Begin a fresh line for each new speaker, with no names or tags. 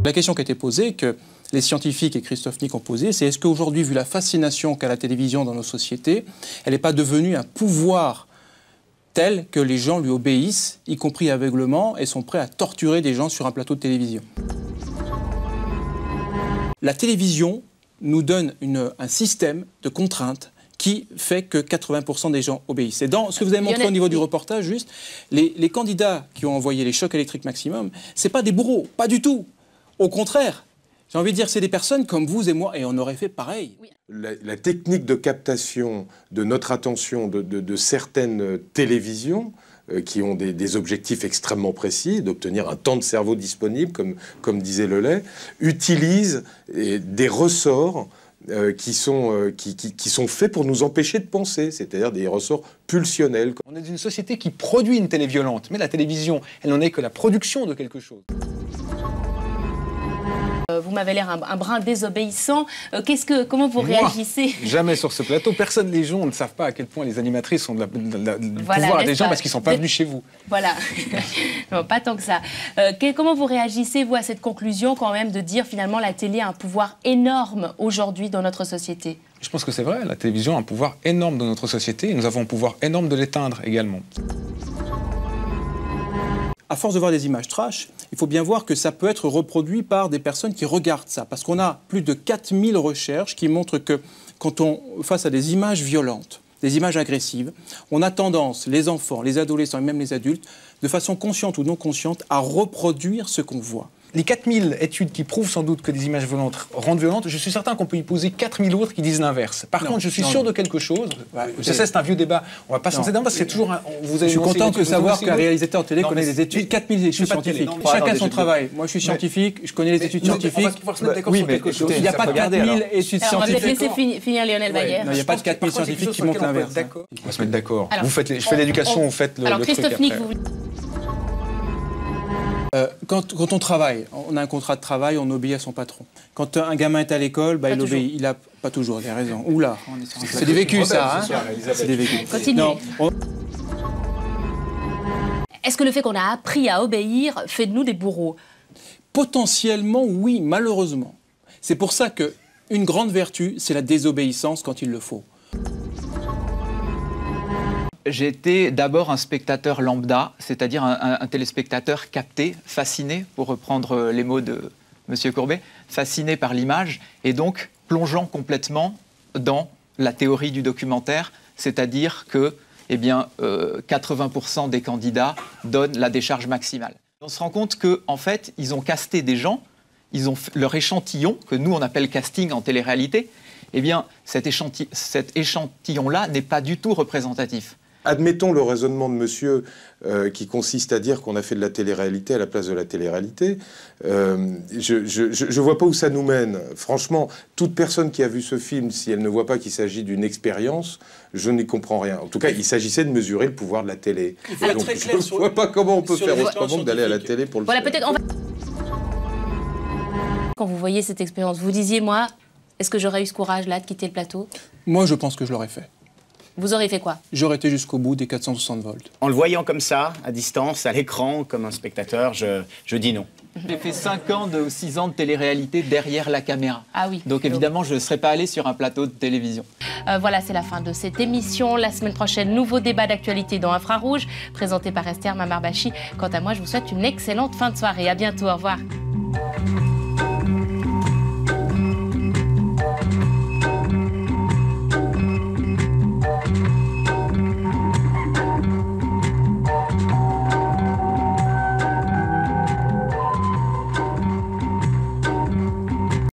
La question qui a été posée, que les scientifiques et Christophe Nick ont posée, c'est est-ce qu'aujourd'hui, vu la fascination qu'a la télévision dans nos sociétés, elle n'est pas devenue un pouvoir tel que les gens lui obéissent, y compris aveuglement, et sont prêts à torturer des gens sur un plateau de télévision. La télévision nous donne un système de contraintes qui fait que 80% des gens obéissent. Et dans ce que vous avez montré au niveau du reportage, juste, les candidats qui ont envoyé les chocs électriques maximum, ce n'est pas des bourreaux, pas du tout. Au contraire, j'ai envie de dire, c'est des personnes comme vous et moi, et on aurait fait pareil.
La technique de captation de notre attention de certaines télévisions qui ont des objectifs extrêmement précis, d'obtenir un temps de cerveau disponible, comme disait Lelay, utilise des ressorts qui sont faits pour nous empêcher de penser, c'est-à-dire des ressorts pulsionnels.
On est dans une société qui produit une télé violente, mais la télévision, elle n'en est que la production de quelque chose.
Vous m'avez l'air un brin désobéissant. Comment vous réagissez?
Jamais sur ce plateau. Les gens ne savent pas à quel point les animatrices ont du pouvoir des gens parce qu'ils ne sont pas venus chez vous.
Voilà. Non, pas tant que ça. Comment vous réagissez, vous, à cette conclusion quand même de dire finalement la télé a un pouvoir énorme aujourd'hui dans notre société?
Je pense que c'est vrai. La télévision a un pouvoir énorme dans notre société et nous avons un pouvoir énorme de l'éteindre également.
À force de voir des images trash, il faut bien voir que ça peut être reproduit par des personnes qui regardent ça. Parce qu'on a plus de 4000 recherches qui montrent que quand on face à des images violentes, des images agressives, on a tendance, les enfants, les adolescents et même les adultes, de façon consciente ou non consciente, à reproduire ce qu'on voit.
Les 4000 études qui prouvent sans doute que des images violentes rendent violentes, je suis certain qu'on peut y poser 4000 autres qui disent l'inverse. Par contre, je suis sûr de quelque chose. C'est un vieux débat. On va pas s'en dedans parce que c'est toujours.
Je suis content de savoir qu'un réalisateur télé connaît des études, 4000 études scientifiques. Chacun son travail. Moi, je suis scientifique, je connais les études scientifiques.
Oui, mais
il n'y a pas de 4000 études scientifiques.
On va peut-être laisser finir Lionel Bayer.
Il n'y a pas de 4000 scientifiques qui montrent l'inverse.
On va se mettre d'accord. Je fais l'éducation, vous faites le truc.
Alors, Christophe Nick, vous.
Quand on travaille, on a un contrat de travail, on obéit à son patron. Quand un gamin est à l'école, il obéit. Il a pas toujours, il a raison. Oula, c'est des vécus ça, hein. C'est des vécus.
Continuez. Est-ce que le fait qu'on a appris à obéir fait de nous des bourreaux?
Potentiellement, oui, malheureusement. C'est pour ça qu'une grande vertu, c'est la désobéissance quand il le faut.
J'étais d'abord un spectateur lambda, c'est-à-dire un téléspectateur capté, fasciné, pour reprendre les mots de M. Courbet, fasciné par l'image, et donc plongeant complètement dans la théorie du documentaire, c'est-à-dire que 80% des candidats donnent la décharge maximale. On se rend compte qu'en fait, ils ont casté des gens, ils ont leur échantillon, que nous on appelle casting en télé-réalité, cet échantillon-là n'est pas du tout représentatif.
Admettons le raisonnement de monsieur qui consiste à dire qu'on a fait de la télé-réalité à la place de la télé-réalité. Je vois pas où ça nous mène. Franchement, toute personne qui a vu ce film, si elle ne voit pas qu'il s'agit d'une expérience, je n'y comprends rien. En tout cas, il s'agissait de mesurer le pouvoir de la télé. Donc, je ne vois pas comment on peut faire autrement que d'aller à la télé pour le faire.
Peut-être on va... Quand vous voyez cette expérience, vous disiez, moi, est-ce que j'aurais eu ce courage-là de quitter le plateau?
Moi, je pense que je l'aurais fait.
Vous aurez fait quoi? J'aurais
été jusqu'au bout des 460 volts.
En le voyant comme ça, à distance, à l'écran, comme un spectateur, je dis non.
J'ai fait 5 ans ou 6 ans de télé-réalité derrière la caméra.
Ah oui.
Donc évidemment, je ne serais pas allé sur un plateau de télévision.
Voilà, c'est la fin de cette émission. La semaine prochaine, nouveau débat d'actualité dans Infrarouge, présenté par Esther Mamar-Bachi. Quant à moi, je vous souhaite une excellente fin de soirée. À bientôt, au revoir.